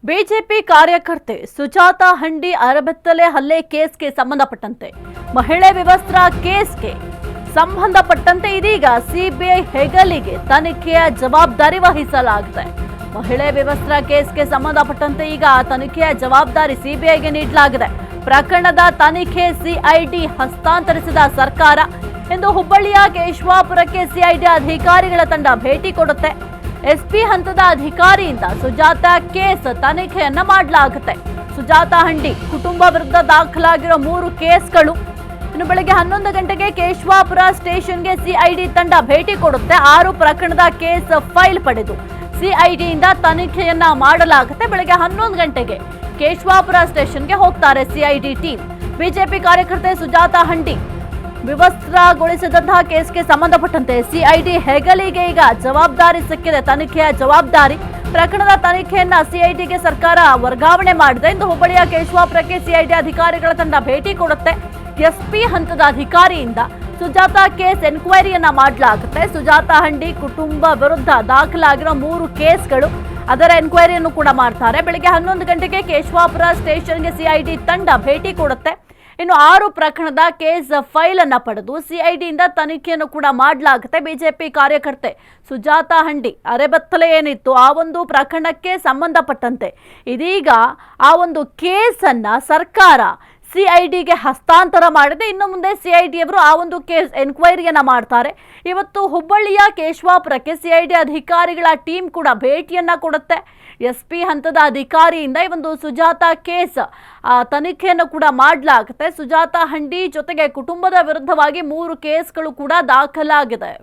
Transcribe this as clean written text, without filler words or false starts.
BJP ಕಾರ್ಯಕರ್ತೆ ಸುಜಾತಾ ಹಂಡಿ ಅರಬೆತ್ತಲೆ ಹಲ್ಲೆ ಕೇಸ್ಗೆ ಸಂಬಂಧಪಟ್ಟಂತೆ ಮಹಿಳೆ ವಿವಸ್ತ್ರ ಕೇಸ್ಗೆ ಸಂಬಂಧಪಟ್ಟಂತೆ ಇದೀಗ ಸಿಬಿಐ ಹೆಗಲಿಗೆ ತನಿಖೆಯ ಜವಾಬ್ದಾರಿ ವಹಿಸಲಾಗಿದೆ. ಮಹಿಳೆ ವಿವಸ್ತ್ರ ಕೇಸ್ಗೆ ಸಂಬಂಧಪಟ್ಟಂತೆ ಈಗ ತನಿಖೆಯ ಜವಾಬ್ದಾರಿ ಸಿಬಿಐಗೆ ನೀಡಲಾಗಿದೆ. ಪ್ರಕರಣದ ತನಿಖೆ ಸಿಐಡಿ ಹಸ್ತಾಂತರಿಸಿದ ಸರ್ಕಾರ ಇಂದು ಹುಬ್ಬಳ್ಳಿಯ ಕೇಶವಾಪುರಕ್ಕೆ ಸಿಐಡಿ ಅಧಿಕಾರಿಗಳ ತಂಡ ಭೇಟಿ ಕೊಡುತ್ತೆ. ಎಸ್ಪಿ ಹಂತದ ಅಧಿಕಾರಿಯಿಂದ ಸುಜಾತಾ ಕೇಸ್ ತನಿಖೆಯನ್ನ ಮಾಡಲಾಗುತ್ತೆ. ಸುಜಾತಾ ಹಂಡಿ ಕುಟುಂಬ ವಿರುದ್ಧ ದಾಖಲಾಗಿರೋ 3 ಕೇಸ್ಗಳು. ಇನ್ನು ಬೆಳಗ್ಗೆ 11 ಗಂಟೆಗೆ ಕೇಶವಾಪುರ ಸ್ಟೇಷನ್ಗೆ ಸಿಐಡಿ ತಂಡ ಭೇಟಿ ಕೊಡುತ್ತೆ. 6 ಪ್ರಕರಣದ ಕೇಸ್ ಫೈಲ್ ಪಡೆದು ಸಿಐಡಿಯಿಂದ ತನಿಖೆಯನ್ನ ಮಾಡಲಾಗುತ್ತೆ. ಬೆಳಗ್ಗೆ 11 ಗಂಟೆಗೆ ಕೇಶವಾಪುರ ಸ್ಟೇಷನ್ಗೆ ಹೋಗ್ತಾರೆ ಸಿಐಡಿ ಟೀಮ್. ಬಿಜೆಪಿ ಕಾರ್ಯಕರ್ತೆ ಸುಜಾತಾ ಹಂಡಿ ವಿವಸ್ತ್ರಗೊಳಿಸಿದಂತಹ ಕೇಸ್ಗೆ ಸಂಬಂಧಪಟ್ಟಂತೆ ಸಿಐಡಿ ಹೆಗಲಿಗೆ ಈಗ ಜವಾಬ್ದಾರಿ ಸಿಕ್ಕಿದೆ. ತನಿಖೆಯ ಜವಾಬ್ದಾರಿ. ಪ್ರಕರಣದ ತನಿಖೆಯನ್ನ ಸಿಐಡಿಗೆ ಸರ್ಕಾರ ವರ್ಗಾವಣೆ ಮಾಡಿದೆ. ಇಂದು ಹುಬ್ಬಳ್ಳಿಯ ಕೇಶವಾಪುರಕ್ಕೆ ಸಿಐಡಿ ಅಧಿಕಾರಿಗಳ ತಂಡ ಭೇಟಿ ಕೊಡುತ್ತೆ. ಎಸ್ಪಿ ಹಂತದ ಅಧಿಕಾರಿಯಿಂದ ಸುಜಾತಾ ಕೇಸ್ ಎನ್ಕ್ವೈರಿಯನ್ನ ಮಾಡಲಾಗುತ್ತೆ. ಸುಜಾತಾ ಹಂಡಿ ಕುಟುಂಬ ವಿರುದ್ಧ ದಾಖಲಾಗಿರೋ 3 ಕೇಸ್ಗಳು, ಅದರ ಎನ್ಕ್ವೈರಿಯನ್ನು ಕೂಡ ಮಾಡ್ತಾರೆ. ಬೆಳಗ್ಗೆ 11 ಗಂಟೆಗೆ ಕೇಶವಾಪುರ ಸ್ಟೇಷನ್ಗೆ ಸಿಐಡಿ ತಂಡ ಭೇಟಿ ಕೊಡುತ್ತೆ. ಇನ್ನು 6 ಪ್ರಕರಣದ ಕೇಸ್ ಫೈಲ್ ಅನ್ನ ಪಡೆದು ಸಿಐಡಿಯಿಂದ ತನಿಖೆಯನ್ನು ಕೂಡ ಮಾಡಲಾಗುತ್ತೆ. ಬಿಜೆಪಿ ಕಾರ್ಯಕರ್ತೆ ಸುಜಾತಾ ಹಂಡಿ ಅರೆಬತ್ತಲೆ ಏನಿತ್ತು ಆ ಒಂದು ಪ್ರಕರಣಕ್ಕೆ ಸಂಬಂಧಪಟ್ಟಂತೆ ಇದೀಗ ಆ ಒಂದು ಕೇಸನ್ನ ಸರ್ಕಾರ ಸಿಐಡಿಗೆ ಹಸ್ತಾಂತರ ಮಾಡಿದೆ. ಇನ್ನು ಮುಂದೆ ಸಿಐಡಿ ಅವರು ಆ ಒಂದು ಕೇಸ್ ಎನ್ಕ್ವೈರಿಯನ್ನ ಮಾಡ್ತಾರೆ. ಇವತ್ತು ಹುಬ್ಬಳ್ಳಿಯ ಕೇಶವಾಪುರಕ್ಕೆ ಸಿಐಡಿ ಅಧಿಕಾರಿಗಳ ಟೀಮ್ ಕೂಡ ಭೇಟಿಯನ್ನ ಕೊಡುತ್ತೆ. ಎಸ್ಪಿ ಹಂತದ ಅಧಿಕಾರಿಯಿಂದ ಈ ಒಂದು ಸುಜಾತಾ ಕೇಸ್ ತನಿಖೆಯನ್ನು ಕೂಡ ಮಾಡಲಾಗುತ್ತೆ. ಸುಜಾತಾ ಹಂಡಿ ಜೊತೆಗೆ ಕುಟುಂಬದ ವಿರುದ್ಧವಾಗಿ 3 ಕೇಸ್ಗಳು ಕೂಡ ದಾಖಲಾಗಿದೆ.